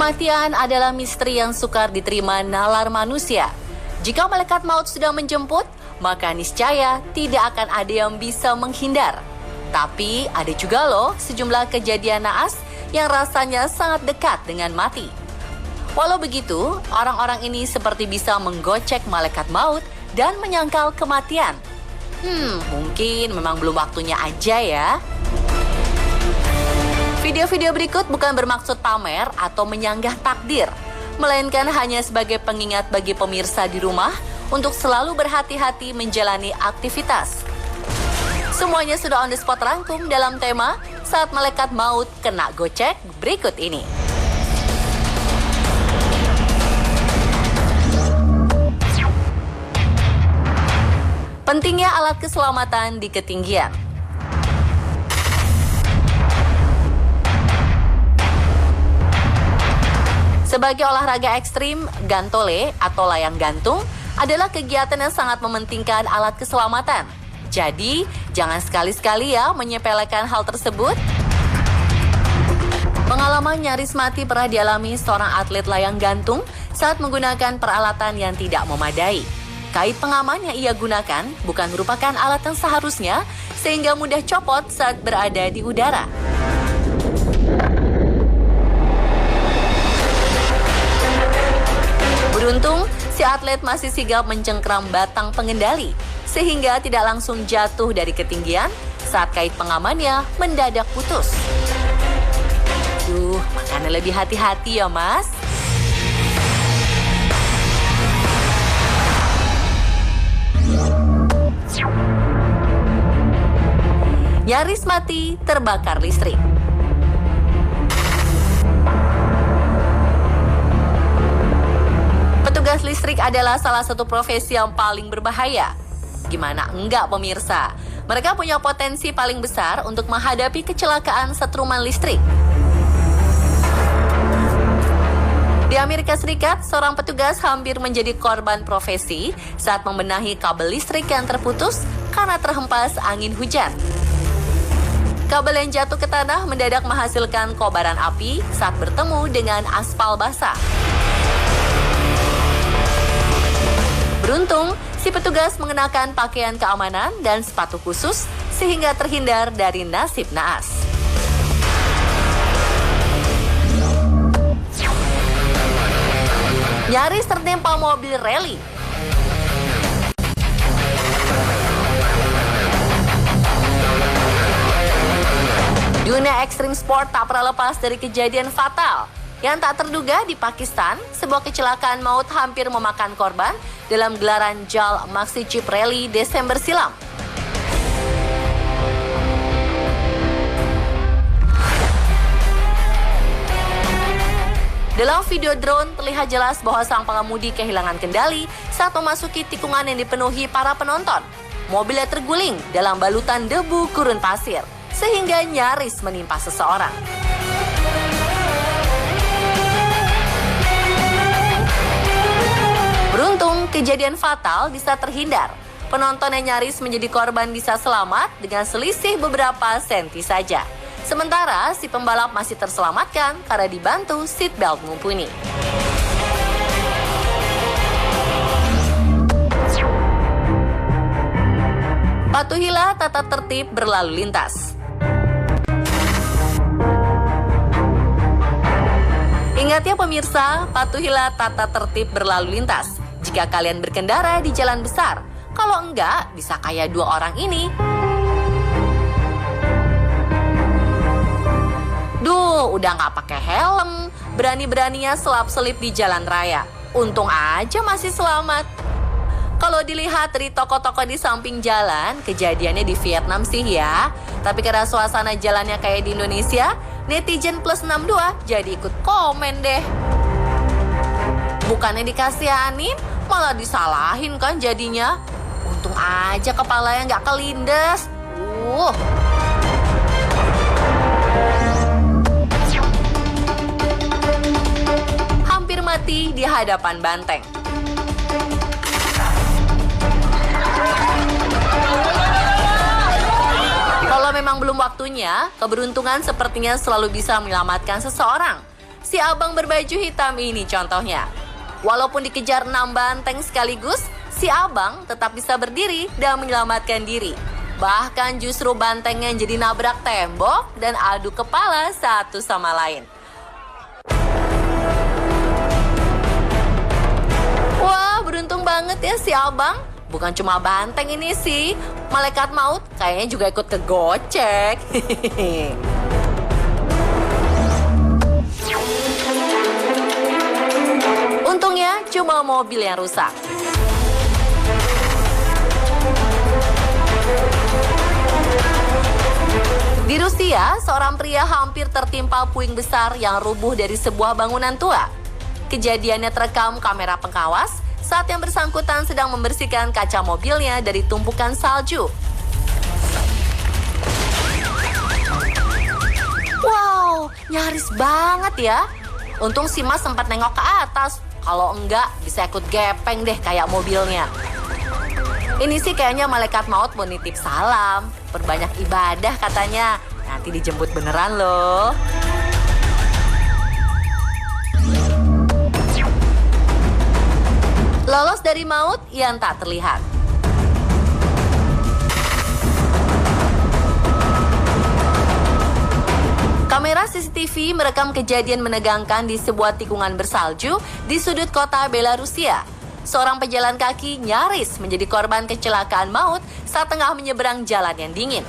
Kematian adalah misteri yang sukar diterima nalar manusia. Jika malaikat maut sudah menjemput, maka niscaya tidak akan ada yang bisa menghindar. Tapi ada juga loh sejumlah kejadian naas yang rasanya sangat dekat dengan mati. Walau begitu, orang-orang ini seperti bisa menggocek malaikat maut dan menyangkal kematian. Mungkin memang belum waktunya aja ya. Video-video berikut bukan bermaksud pamer atau menyanggah takdir, melainkan hanya sebagai pengingat bagi pemirsa di rumah untuk selalu berhati-hati menjalani aktivitas. Semuanya sudah on the spot rangkum dalam tema Saat Malaikat Maut Kena Gocek berikut ini. Pentingnya alat keselamatan di ketinggian. Sebagai olahraga ekstrim, gantole atau layang gantung adalah kegiatan yang sangat mementingkan alat keselamatan. Jadi, jangan sekali-sekali ya menyepelekan hal tersebut. Pengalaman nyaris mati pernah dialami seorang atlet layang gantung saat menggunakan peralatan yang tidak memadai. Kait pengaman yang ia gunakan bukan merupakan alat yang seharusnya, sehingga mudah copot saat berada di udara. Beruntung, si atlet masih sigap mencengkram batang pengendali, sehingga tidak langsung jatuh dari ketinggian saat kait pengamannya mendadak putus. Makanya lebih hati-hati ya, Mas. Nyaris mati terbakar listrik. Petugas listrik adalah salah satu profesi yang paling berbahaya. Gimana enggak pemirsa? Mereka punya potensi paling besar untuk menghadapi kecelakaan setruman listrik. Di Amerika Serikat, seorang petugas hampir menjadi korban profesi saat membenahi kabel listrik yang terputus karena terhempas angin hujan. Kabel yang jatuh ke tanah mendadak menghasilkan kobaran api saat bertemu dengan aspal basah. Beruntung, si petugas mengenakan pakaian keamanan dan sepatu khusus sehingga terhindar dari nasib naas. Nyaris tertimpa mobil rally. Dunia ekstrim sport tak pernah lepas dari kejadian fatal yang tak terduga di Pakistan. Sebuah kecelakaan maut hampir memakan korban dalam gelaran Jal Maxi Chip Rally Desember silam. Dalam video drone terlihat jelas bahwa sang pengemudi kehilangan kendali saat memasuki tikungan yang dipenuhi para penonton. Mobilnya terguling dalam balutan debu gurun pasir, sehingga nyaris menimpa seseorang. Beruntung, kejadian fatal bisa terhindar. Penonton yang nyaris menjadi korban bisa selamat dengan selisih beberapa senti saja. Sementara si pembalap masih terselamatkan karena dibantu seatbelt mumpuni. Patuhilah tata tertib berlalu lintas. Ingat ya pemirsa, patuhilah tata tertib berlalu lintas jika kalian berkendara di jalan besar. Kalau enggak, bisa kayak dua orang ini. Udah nggak pakai helm, berani-beraninya selap-selip di jalan raya. Untung aja masih selamat. Kalau dilihat dari toko-toko di samping jalan, kejadiannya di Vietnam sih ya. Tapi karena suasana jalannya kayak di Indonesia, netizen plus 62 jadi ikut komen deh. Bukannya dikasihanin, malah disalahin kan jadinya. Untung aja kepalanya nggak kelindes. Mati di hadapan banteng. Kalau memang belum waktunya, keberuntungan sepertinya selalu bisa menyelamatkan seseorang. si abang berbaju hitam ini contohnya. Walaupun dikejar 6 banteng sekaligus, si abang tetap bisa berdiri dan menyelamatkan diri. Bahkan justru bantengnya jadi nabrak tembok dan adu kepala satu sama lain. Wah, beruntung banget ya si abang. Bukan cuma banteng ini sih, malaikat maut kayaknya juga ikut kegocek. Untungnya cuma mobil yang rusak. Di Rusia, seorang pria hampir tertimpa puing besar yang rubuh dari sebuah bangunan tua. Kejadiannya terekam kamera pengawas saat yang bersangkutan sedang membersihkan kaca mobilnya dari tumpukan salju. Wow, nyaris banget ya. Untung si Mas sempat nengok ke atas. Kalau enggak, bisa ikut gepeng deh kayak mobilnya. Ini sih kayaknya malaikat maut mau nitip salam. Perbanyak ibadah katanya. Nanti dijemput beneran loh. Lolos dari maut yang tak terlihat. Kamera CCTV merekam kejadian menegangkan di sebuah tikungan bersalju di sudut kota Belarusia. Seorang pejalan kaki nyaris menjadi korban kecelakaan maut saat tengah menyeberang jalan yang dingin.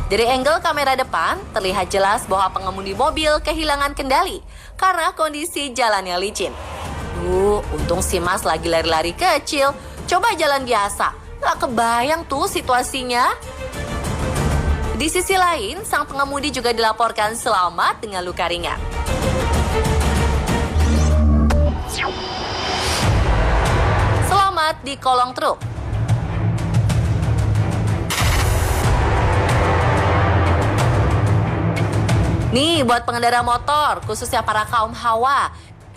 Dari angle kamera depan, terlihat jelas bahwa pengemudi mobil kehilangan kendali karena kondisi jalannya licin. Untung si Mas lagi lari-lari kecil. Coba jalan biasa, nggak kebayang tuh situasinya. Di sisi lain, sang pengemudi juga dilaporkan selamat dengan luka ringan. Selamat di kolong truk. Nih, buat pengendara motor, khususnya para kaum hawa,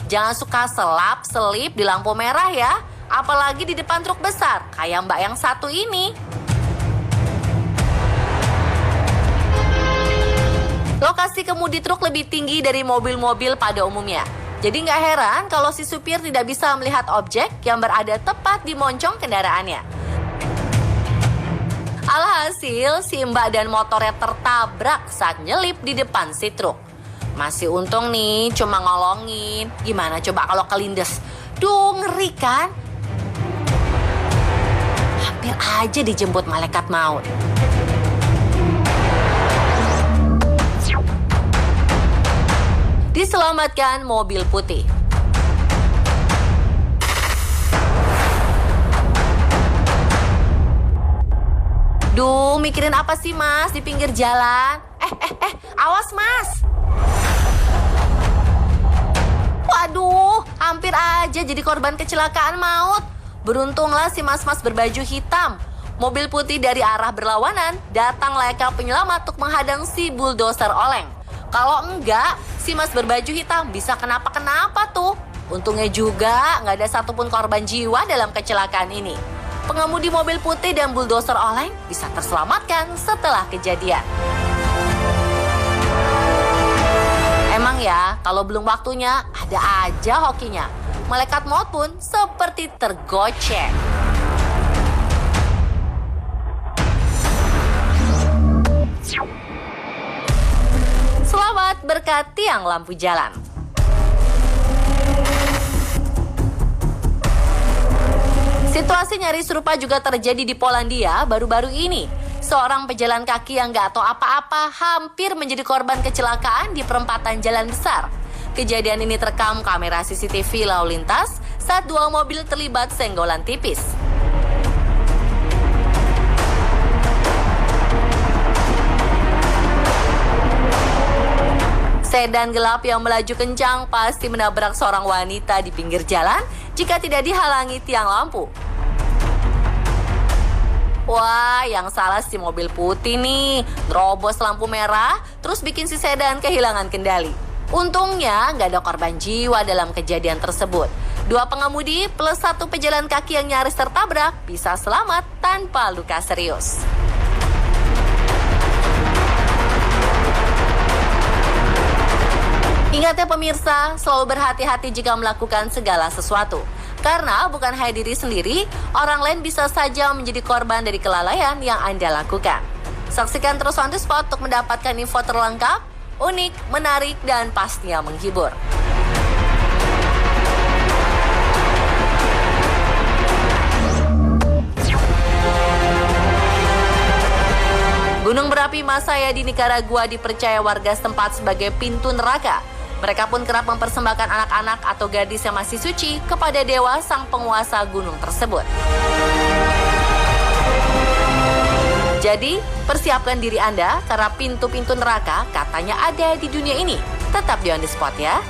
jangan suka selap-selip di lampu merah ya. Apalagi di depan truk besar, kayak mbak yang satu ini. Lokasi kemudi truk lebih tinggi dari mobil-mobil pada umumnya. Jadi nggak heran kalau si supir tidak bisa melihat objek yang berada tepat di moncong kendaraannya. Alhasil, si mbak dan motornya tertabrak saat nyelip di depan si truk. Masih untung nih, cuma ngolongin. Gimana coba kalau kelindes? Duh, ngeri kan? Hampir aja dijemput malaikat maut. Diselamatkan mobil putih. Duh, mikirin apa sih Mas di pinggir jalan? Awas Mas! Waduh, hampir aja jadi korban kecelakaan maut. Beruntunglah si mas-mas berbaju hitam. Mobil putih dari arah berlawanan datang layaknya penyelamat untuk menghadang si bulldozer oleng. Kalau enggak, si mas berbaju hitam bisa kenapa-kenapa tuh. Untungnya juga nggak ada satupun korban jiwa dalam kecelakaan ini. Pengemudi mobil putih dan bulldozer oleng bisa terselamatkan setelah kejadian. Emang ya, kalau belum waktunya ada aja hokinya. Malaikat maut pun seperti tergocek. Selamat berkat tiang lampu jalan. Situasi nyaris serupa juga terjadi di Polandia baru-baru ini. Seorang pejalan kaki yang nggak tahu apa-apa hampir menjadi korban kecelakaan di perempatan jalan besar. Kejadian ini terekam kamera CCTV lalu lintas saat dua mobil terlibat senggolan tipis. Sedan gelap yang melaju kencang pasti menabrak seorang wanita di pinggir jalan jika tidak dihalangi tiang lampu. Wah, yang salah si mobil putih nih, nerobos lampu merah, terus bikin si sedan kehilangan kendali. Untungnya nggak ada korban jiwa dalam kejadian tersebut. Dua pengemudi plus satu pejalan kaki yang nyaris tertabrak bisa selamat tanpa luka serius. Ingat ya pemirsa, selalu berhati-hati jika melakukan segala sesuatu. Karena bukan hanya diri sendiri, orang lain bisa saja menjadi korban dari kelalaian yang Anda lakukan. Saksikan terus On The Spot untuk mendapatkan info terlengkap, unik, menarik, dan pastinya menghibur. Gunung berapi Masaya di Nicaragua dipercaya warga setempat sebagai pintu neraka. Mereka pun kerap mempersembahkan anak-anak atau gadis yang masih suci kepada dewa sang penguasa gunung tersebut. Jadi, persiapkan diri Anda karena pintu-pintu neraka katanya ada di dunia ini. Tetap di On The Spot ya.